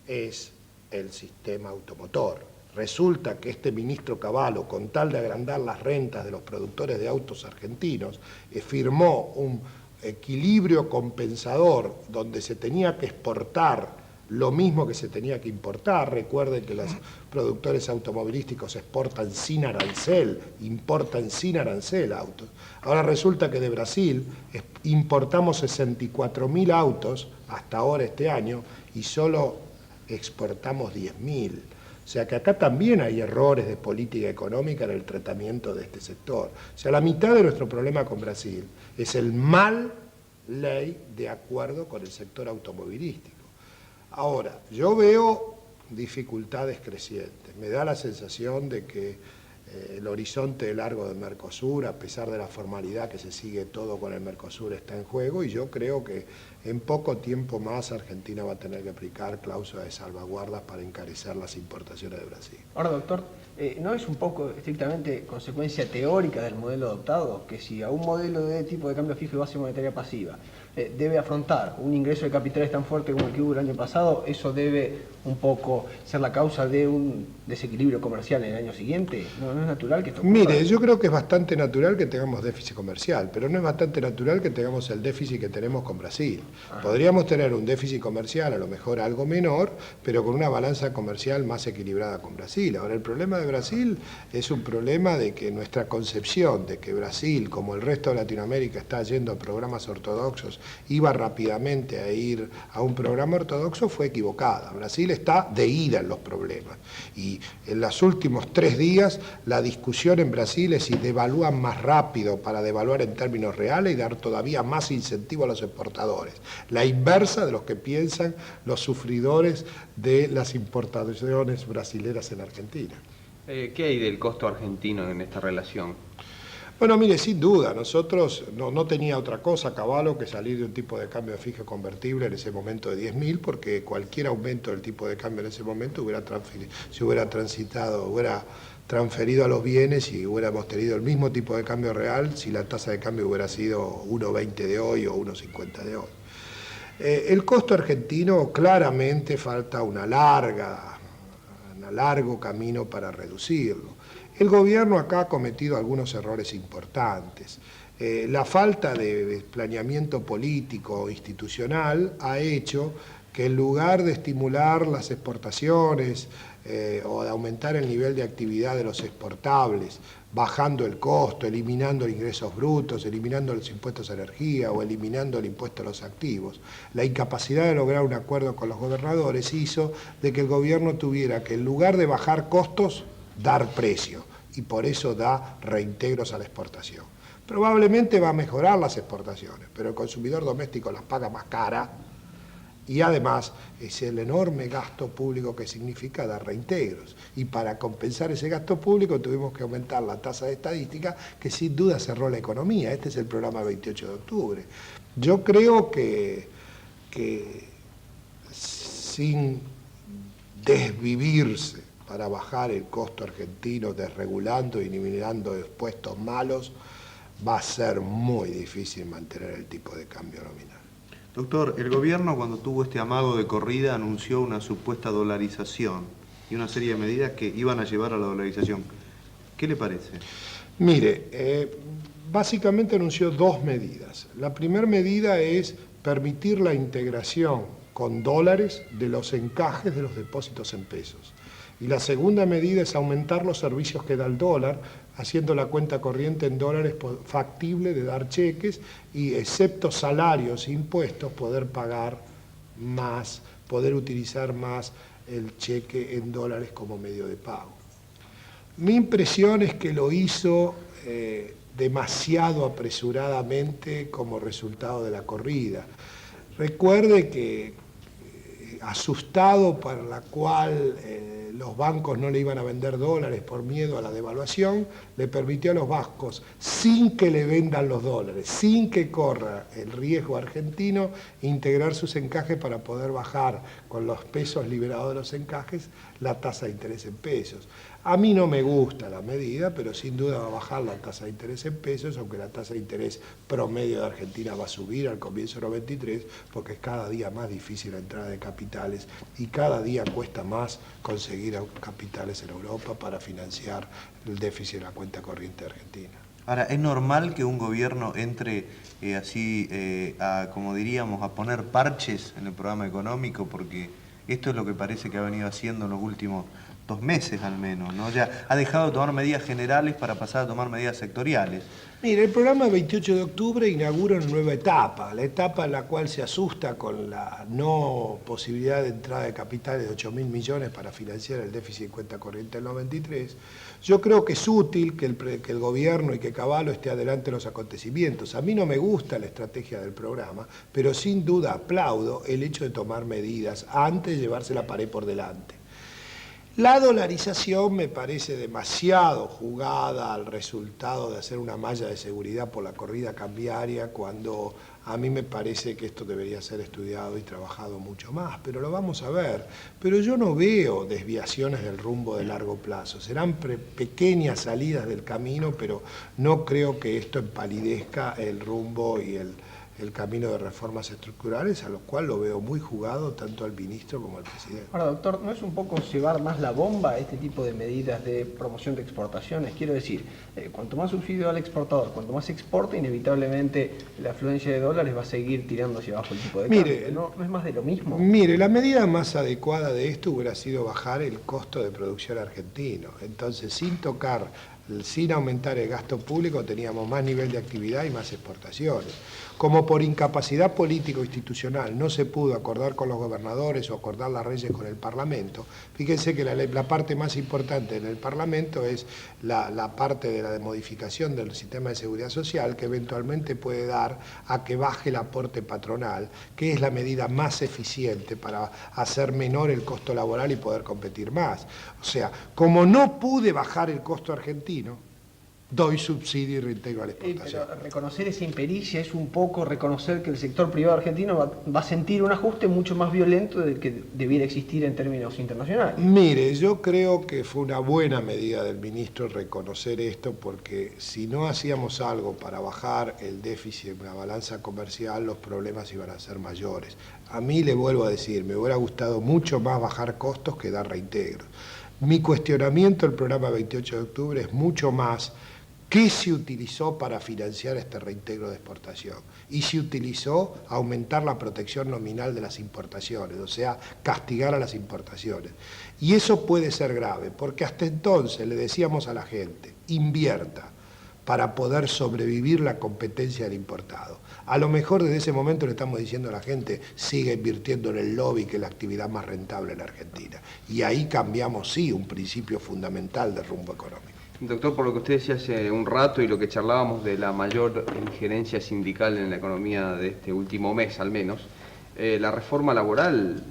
es el sistema automotor. Resulta que este ministro Cavallo, con tal de agrandar las rentas de los productores de autos argentinos, firmó un equilibrio compensador donde se tenía que exportar lo mismo que se tenía que importar. Recuerden que los productores automovilísticos exportan sin arancel, importan sin arancel autos. Ahora resulta que de Brasil importamos 64.000 autos hasta ahora este año y solo exportamos 10.000. O sea que acá también hay errores de política económica en el tratamiento de este sector. O sea, la mitad de nuestro problema con Brasil es el mal ley de acuerdo con el sector automovilístico. Ahora, yo veo dificultades crecientes. Me da la sensación de que el horizonte largo del Mercosur, a pesar de la formalidad que se sigue todo con el Mercosur, está en juego y yo creo que en poco tiempo más Argentina va a tener que aplicar cláusulas de salvaguardas para encarecer las importaciones de Brasil. Ahora, doctor, ¿no es un poco estrictamente consecuencia teórica del modelo adoptado? Que si a un modelo de tipo de cambio fijo y base monetaria pasiva debe afrontar un ingreso de capitales tan fuerte como el que hubo el año pasado, ¿eso debe un poco ser la causa de un desequilibrio comercial en el año siguiente? ¿No es natural que esto ocurra? Mire, yo creo que es bastante natural que tengamos déficit comercial, pero no es bastante natural que tengamos el déficit que tenemos con Brasil. Podríamos tener un déficit comercial, a lo mejor algo menor, pero con una balanza comercial más equilibrada con Brasil. Ahora, el problema de Brasil es un problema de que nuestra concepción de que Brasil, como el resto de Latinoamérica, está yendo a programas ortodoxos, iba rápidamente a ir a un programa ortodoxo, fue equivocada. Brasil está de ida en los problemas. Y en los últimos 3 días, la discusión en Brasil es si devalúan más rápido para devaluar en términos reales y dar todavía más incentivo a los exportadores. La inversa de los que piensan los sufridores de las importaciones brasileras en Argentina. ¿Qué hay del costo argentino en esta relación? Bueno, mire, sin duda, nosotros no tenía otra cosa, Cavallo, que salir de un tipo de cambio fijo convertible en ese momento de 10.000, porque cualquier aumento del tipo de cambio en ese momento hubiera transferido a los bienes y hubiéramos tenido el mismo tipo de cambio real si la tasa de cambio hubiera sido 1.20 de hoy o 1.50 de hoy. El costo argentino claramente falta un largo camino para reducirlo. El gobierno acá ha cometido algunos errores importantes. La falta de planeamiento político o institucional ha hecho que en lugar de estimular las exportaciones o de aumentar el nivel de actividad de los exportables, bajando el costo, eliminando ingresos brutos, eliminando los impuestos a energía o eliminando el impuesto a los activos, la incapacidad de lograr un acuerdo con los gobernadores hizo de que el gobierno tuviera que, en lugar de bajar costos, dar precio, y por eso da reintegros a la exportación. Probablemente va a mejorar las exportaciones, pero el consumidor doméstico las paga más cara y además es el enorme gasto público que significa dar reintegros. Y para compensar ese gasto público tuvimos que aumentar la tasa de estadística, que sin duda cerró la economía. Este es el programa 28 de octubre. Yo creo que sin desvivirse, para bajar el costo argentino desregulando y eliminando impuestos malos, va a ser muy difícil mantener el tipo de cambio nominal. Doctor, el gobierno cuando tuvo este amago de corrida anunció una supuesta dolarización y una serie de medidas que iban a llevar a la dolarización. ¿Qué le parece? Mire, básicamente anunció dos medidas. La primera medida es permitir la integración con dólares de los encajes de los depósitos en pesos. Y la segunda medida es aumentar los servicios que da el dólar, haciendo la cuenta corriente en dólares factible de dar cheques y, excepto salarios e impuestos, poder pagar más, poder utilizar más el cheque en dólares como medio de pago. Mi impresión es que lo hizo demasiado apresuradamente como resultado de la corrida. Recuerde que asustado para la cual los bancos no le iban a vender dólares por miedo a la devaluación, le permitió a los bancos, sin que le vendan los dólares, sin que corra el riesgo argentino, integrar sus encajes para poder bajar con los pesos liberados de los encajes la tasa de interés en pesos. A mí no me gusta la medida, pero sin duda va a bajar la tasa de interés en pesos, aunque la tasa de interés promedio de Argentina va a subir al comienzo del 93, porque es cada día más difícil la entrada de capitales y cada día cuesta más conseguir capitales en Europa para financiar el déficit de la cuenta corriente argentina. Ahora, ¿es normal que un gobierno entre como diríamos, a poner parches en el programa económico? Porque esto es lo que parece que ha venido haciendo en los últimos 2 meses al menos, ¿no? Ya ha dejado de tomar medidas generales para pasar a tomar medidas sectoriales. Mire, el programa 28 de octubre inaugura una nueva etapa, la etapa en la cual se asusta con la no posibilidad de entrada de capitales de 8.000 millones para financiar el déficit de cuenta corriente del 93. Yo creo que es útil que el gobierno y que Cavallo esté adelante en los acontecimientos. A mí no me gusta la estrategia del programa, pero sin duda aplaudo el hecho de tomar medidas antes de llevarse la pared por delante. La dolarización me parece demasiado jugada al resultado de hacer una malla de seguridad por la corrida cambiaria, cuando a mí me parece que esto debería ser estudiado y trabajado mucho más, pero lo vamos a ver. Pero yo no veo desviaciones del rumbo de largo plazo, serán pequeñas salidas del camino, pero no creo que esto empalidezca el rumbo y el camino de reformas estructurales, a lo cual lo veo muy jugado tanto al ministro como al presidente. Ahora, doctor, ¿no es un poco llevar más la bomba a este tipo de medidas de promoción de exportaciones? Quiero decir, cuanto más subsidio al exportador, cuanto más exporta, inevitablemente la afluencia de dólares va a seguir tirando hacia abajo el tipo de cambio. ¿No es más de lo mismo? Mire, la medida más adecuada de esto hubiera sido bajar el costo de producción argentino. Entonces, sin aumentar el gasto público, teníamos más nivel de actividad y más exportaciones. Como por incapacidad político-institucional no se pudo acordar con los gobernadores o acordar las leyes con el Parlamento, fíjense que la parte más importante en el Parlamento es la parte de la modificación del sistema de seguridad social, que eventualmente puede dar a que baje el aporte patronal, que es la medida más eficiente para hacer menor el costo laboral y poder competir más. O sea, como no pude bajar el costo argentino, doy subsidio y reintegro a la exportación. Pero reconocer esa impericia es un poco reconocer que el sector privado argentino va a sentir un ajuste mucho más violento del que debiera existir en términos internacionales. Mire, yo creo que fue una buena medida del ministro reconocer esto, porque si no hacíamos algo para bajar el déficit en la balanza comercial, los problemas iban a ser mayores. A mí, le vuelvo a decir, me hubiera gustado mucho más bajar costos que dar reintegros. Mi cuestionamiento del programa 28 de octubre es mucho más ¿qué se utilizó para financiar este reintegro de exportación? Y se utilizó aumentar la protección nominal de las importaciones, o sea, castigar a las importaciones. Y eso puede ser grave, porque hasta entonces le decíamos a la gente, invierta para poder sobrevivir la competencia del importado. A lo mejor desde ese momento le estamos diciendo a la gente, sigue invirtiendo en el lobby, que es la actividad más rentable en la Argentina. Y ahí cambiamos, sí, un principio fundamental del rumbo económico. Doctor, por lo que usted decía hace un rato y lo que charlábamos de la mayor injerencia sindical en la economía de este último mes al menos, la reforma laboral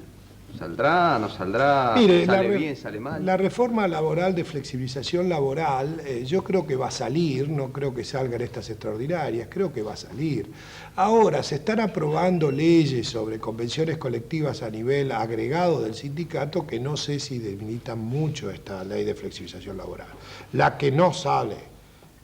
¿Saldrá, no saldrá? Mire, ¿Sale bien, sale mal? la reforma laboral de flexibilización laboral, yo creo que va a salir, no creo que salgan estas extraordinarias, creo que va a salir. Ahora, se están aprobando leyes sobre convenciones colectivas a nivel agregado del sindicato que no sé si delimitan mucho esta ley de flexibilización laboral. La que no sale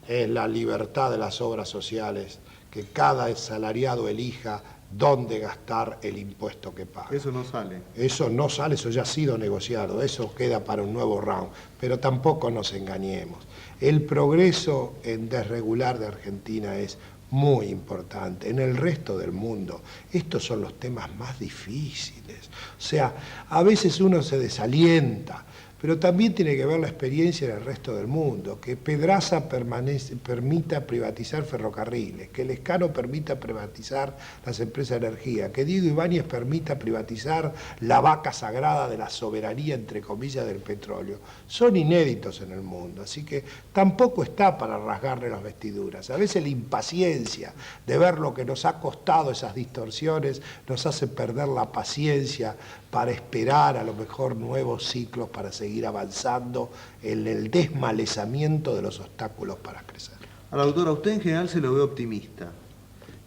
es la libertad de las obras sociales, que cada asalariado elija dónde gastar el impuesto que paga. Eso no sale. Eso no sale, eso ya ha sido negociado, eso queda para un nuevo round, pero tampoco nos engañemos. El progreso en desregular de Argentina es muy importante. En el resto del mundo, estos son los temas más difíciles. O sea, a veces uno se desalienta, pero también tiene que ver la experiencia en el resto del mundo, que Pedraza permita privatizar ferrocarriles, que Lescano permita privatizar las empresas de energía, que Diego Ibáñez permita privatizar la vaca sagrada de la soberanía, entre comillas, del petróleo. Son inéditos en el mundo, así que tampoco está para rasgarle las vestiduras. A veces la impaciencia de ver lo que nos ha costado esas distorsiones nos hace perder la paciencia para esperar a lo mejor nuevos ciclos para seguir avanzando en el desmalezamiento de los obstáculos para crecer. A la doctora, usted en general se lo ve optimista.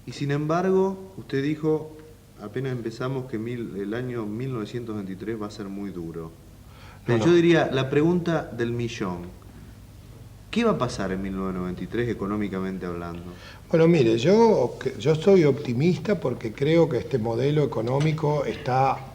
Y sin embargo, usted dijo, apenas empezamos, que el año 1923 va a ser muy duro. Pero yo diría, la pregunta del millón. ¿Qué va a pasar en 1993 económicamente hablando? Bueno, mire, yo estoy optimista porque creo que este modelo económico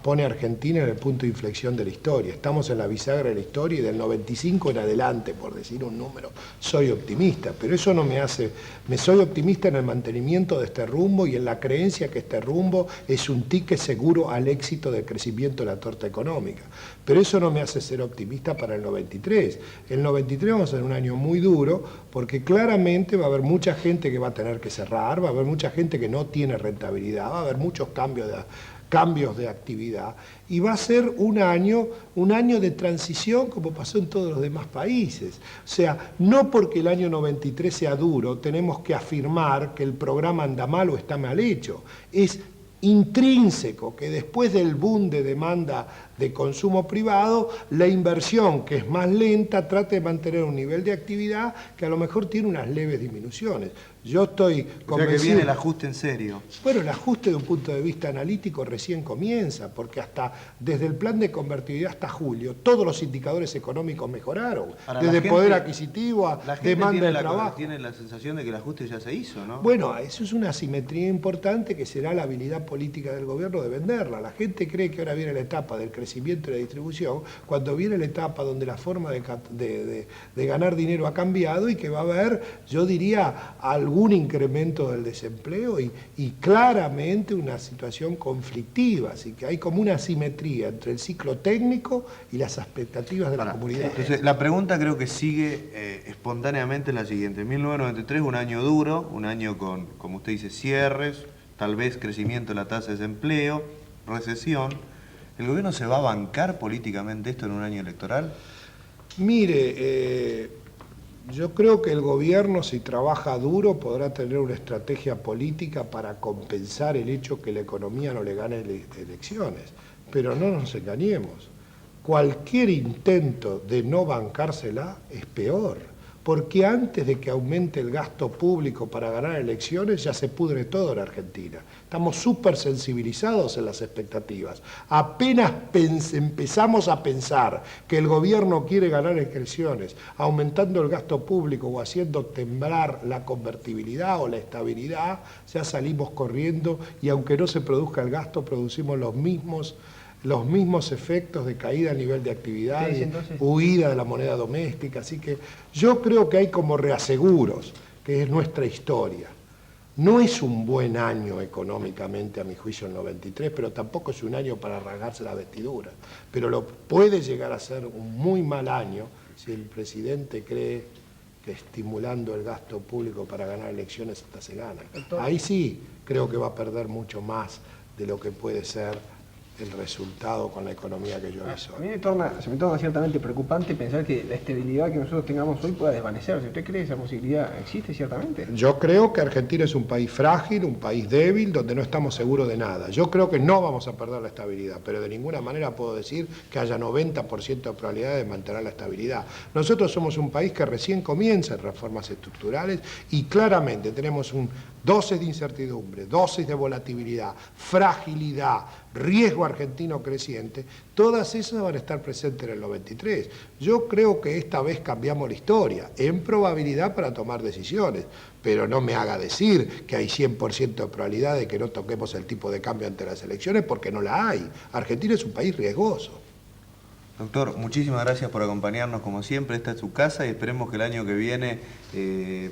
pone a Argentina en el punto de inflexión de la historia. Estamos en la bisagra de la historia y del 95 en adelante, por decir un número, soy optimista. Pero eso no me hace... soy optimista en el mantenimiento de este rumbo y en la creencia que este rumbo es un ticket seguro al éxito del crecimiento de la torta económica. Pero eso no me hace ser optimista para el 93. El 93 vamos a tener un año muy duro porque claramente va a haber mucha gente que va a tener que cerrar, va a haber mucha gente que no tiene rentabilidad, va a haber muchos cambios de actividad y va a ser un año de transición como pasó en todos los demás países. O sea, no porque el año 93 sea duro tenemos que afirmar que el programa anda mal o está mal hecho. Es intrínseco que después del boom de demanda de consumo privado, la inversión, que es más lenta, trate de mantener un nivel de actividad que a lo mejor tiene unas leves disminuciones. Yo estoy convencido... O sea que viene el ajuste en serio. Bueno, el ajuste de un punto de vista analítico recién comienza, porque desde el plan de convertibilidad hasta julio, todos los indicadores económicos mejoraron, desde poder adquisitivo a demanda de trabajo. Tiene la sensación de que el ajuste ya se hizo, ¿no? Bueno, eso es una asimetría importante que será la habilidad política del gobierno de venderla. La gente cree que ahora viene la etapa del crecimiento y la distribución, cuando viene la etapa donde la forma de ganar dinero ha cambiado y que va a haber, yo diría, algún incremento del desempleo y claramente una situación conflictiva, así que hay como una asimetría entre el ciclo técnico y las expectativas de la comunidad. Entonces, la pregunta creo que sigue espontáneamente la siguiente. 1993, un año duro, un año con, como usted dice, cierres, tal vez crecimiento de la tasa de desempleo, recesión. ¿El gobierno se va a bancar políticamente esto en un año electoral? Mire, yo creo que el gobierno, si trabaja duro, podrá tener una estrategia política para compensar el hecho que la economía no le gane elecciones. Pero no nos engañemos, cualquier intento de no bancársela es peor. Porque antes de que aumente el gasto público para ganar elecciones ya se pudre todo en Argentina. Estamos súper sensibilizados en las expectativas. Apenas empezamos a pensar que el gobierno quiere ganar elecciones, aumentando el gasto público o haciendo temblar la convertibilidad o la estabilidad, ya salimos corriendo y aunque no se produzca el gasto, producimos los mismos efectos de caída a nivel de actividad, Sí, y huida de la moneda doméstica. Así que yo creo que hay como reaseguros, que es nuestra historia. No es un buen año económicamente, a mi juicio, el 93, pero tampoco es un año para rasgarse la vestidura. Pero puede llegar a ser un muy mal año si el presidente cree que estimulando el gasto público para ganar elecciones hasta se gana. Ahí sí creo que va a perder mucho más de lo que puede ser el resultado con la economía que yo A hizo. mí se me torna ciertamente preocupante pensar que la estabilidad que nosotros tengamos hoy pueda desvanecerse. ¿Usted cree que esa posibilidad existe ciertamente? Yo creo que Argentina es un país frágil, un país débil, donde no estamos seguros de nada. Yo creo que no vamos a perder la estabilidad, pero de ninguna manera puedo decir que haya 90% de probabilidad de mantener la estabilidad. Nosotros somos un país que recién comienza en reformas estructurales y claramente tenemos un dosis de incertidumbre, dosis de volatilidad, fragilidad, riesgo argentino creciente, todas esas van a estar presentes en el 93. Yo creo que esta vez cambiamos la historia, en probabilidad para tomar decisiones, pero no me haga decir que hay 100% de probabilidad de que no toquemos el tipo de cambio ante las elecciones, porque no la hay. Argentina es un país riesgoso. Doctor, muchísimas gracias por acompañarnos como siempre. Esta es su casa y esperemos que el año que viene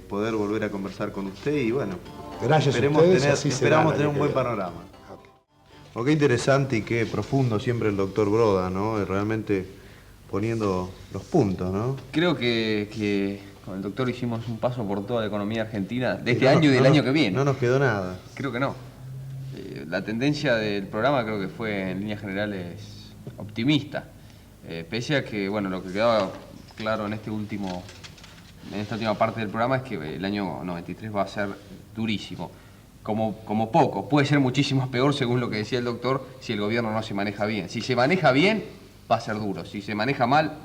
poder volver a conversar con usted y bueno, Gracias a ustedes, así será esperamos el tener año un que buen viene. panorama. Ok. Oh, qué interesante y qué profundo siempre el doctor Broda, ¿no? Realmente poniendo los puntos, ¿no? Creo que con el doctor hicimos un paso por toda la economía argentina de este año y del año que viene. No nos quedó nada. Creo que no. La tendencia del programa creo que fue en líneas generales optimista. Pese a que, bueno, lo que quedaba claro en esta última parte del programa es que el año 93 va a ser durísimo. Como poco, puede ser muchísimo peor según lo que decía el doctor si el gobierno no se maneja bien. Si se maneja bien, va a ser duro. Si se maneja mal,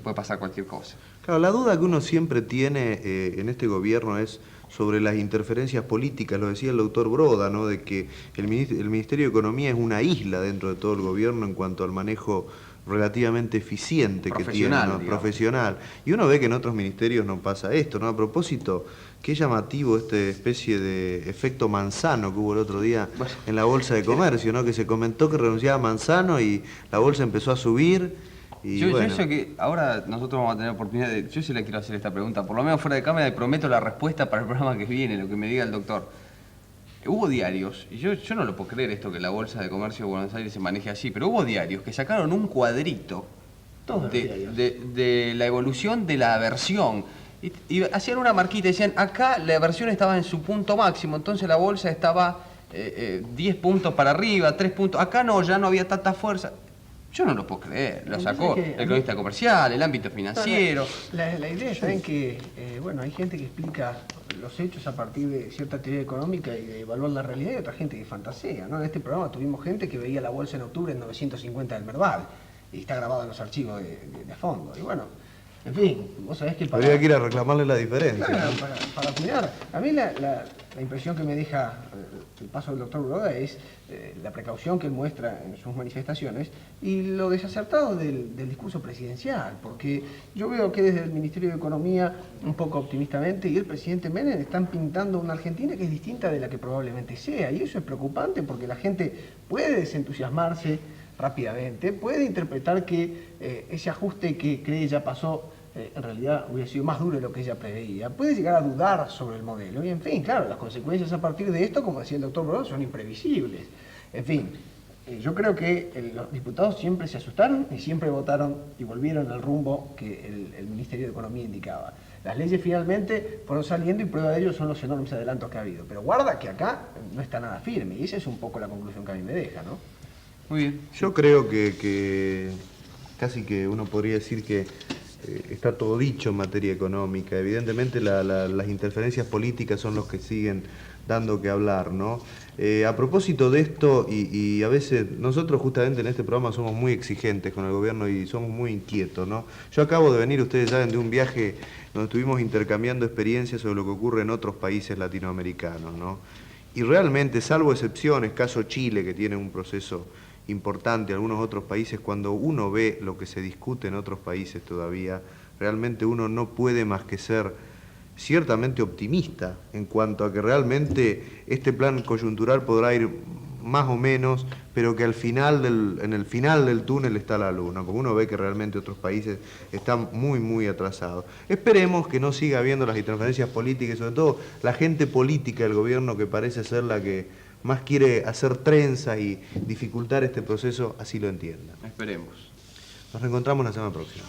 puede pasar cualquier cosa. Claro, la duda que uno siempre tiene en este gobierno es sobre las interferencias políticas, lo decía el doctor Broda, ¿no? De que el Ministerio de Economía es una isla dentro de todo el gobierno en cuanto al manejo relativamente eficiente que tiene, ¿no? Profesional. Y uno ve que en otros ministerios no pasa esto, ¿no? A propósito, qué llamativo esta especie de efecto Manzano que hubo el otro día en la Bolsa de Comercio, ¿no? Que se comentó que renunciaba Manzano y la bolsa empezó a subir. Y Yo bueno. sé que ahora nosotros vamos a tener oportunidad de... Yo sí le quiero hacer esta pregunta, por lo menos fuera de cámara, y prometo la respuesta para el programa que viene, lo que me diga el doctor. Hubo diarios, y yo no lo puedo creer esto que la Bolsa de Comercio de Buenos Aires se maneje así, pero hubo diarios que sacaron un cuadrito de la evolución de la aversión. Y hacían una marquita y decían, acá la aversión estaba en su punto máximo, entonces la bolsa estaba 10 puntos para arriba, 3 puntos. Acá no, ya no había tanta fuerza. Yo no lo puedo creer, lo sacó el cronista comercial, el ámbito financiero. La idea está en que, bueno, hay gente que explica los hechos a partir de cierta teoría económica y de evaluar la realidad y otra gente que fantasea, ¿no? En este programa tuvimos gente que veía la bolsa en octubre en 950 del Merval y está grabado en los archivos de fondo. Y bueno, en fin, vos sabés que Habría que ir a reclamarle la diferencia. Claro, para cuidar. A mí la impresión que me deja el paso del doctor Broda es la precaución que él muestra en sus manifestaciones y lo desacertado del discurso presidencial, porque yo veo que desde el Ministerio de Economía, un poco optimistamente, y el presidente Menem están pintando una Argentina que es distinta de la que probablemente sea, y eso es preocupante porque la gente puede desentusiasmarse rápidamente, puede interpretar que ese ajuste que cree ya pasó en realidad hubiera sido más duro de lo que ella preveía, puede llegar a dudar sobre el modelo y en fin, claro, las consecuencias a partir de esto, como decía el doctor Broda, son imprevisibles. En fin, yo creo que los diputados siempre se asustaron y siempre votaron y volvieron al rumbo que el Ministerio de Economía indicaba. Las leyes finalmente fueron saliendo y prueba de ello son los enormes adelantos que ha habido, pero guarda que acá no está nada firme y esa es un poco la conclusión que a mí me deja, ¿no? Muy bien. Yo creo que casi que uno podría decir que está todo dicho en materia económica. Evidentemente las interferencias políticas son los que siguen dando que hablar, ¿no? A propósito de esto, y a veces nosotros justamente en este programa somos muy exigentes con el gobierno y somos muy inquietos, ¿no? Yo acabo de venir, ustedes saben, de un viaje donde estuvimos intercambiando experiencias sobre lo que ocurre en otros países latinoamericanos, ¿no? Y realmente, salvo excepciones, caso Chile, que tiene un proceso importante, algunos otros países, cuando uno ve lo que se discute en otros países todavía, realmente uno no puede más que ser ciertamente optimista en cuanto a que realmente este plan coyuntural podrá ir más o menos, pero que en el final del túnel está la luz, ¿no? Porque uno ve que realmente otros países están muy, muy atrasados. Esperemos que no siga habiendo las interferencias políticas, y sobre todo la gente política del gobierno que parece ser la que más quiere hacer trenzas y dificultar este proceso, así lo entienda. Esperemos. Nos reencontramos la semana próxima.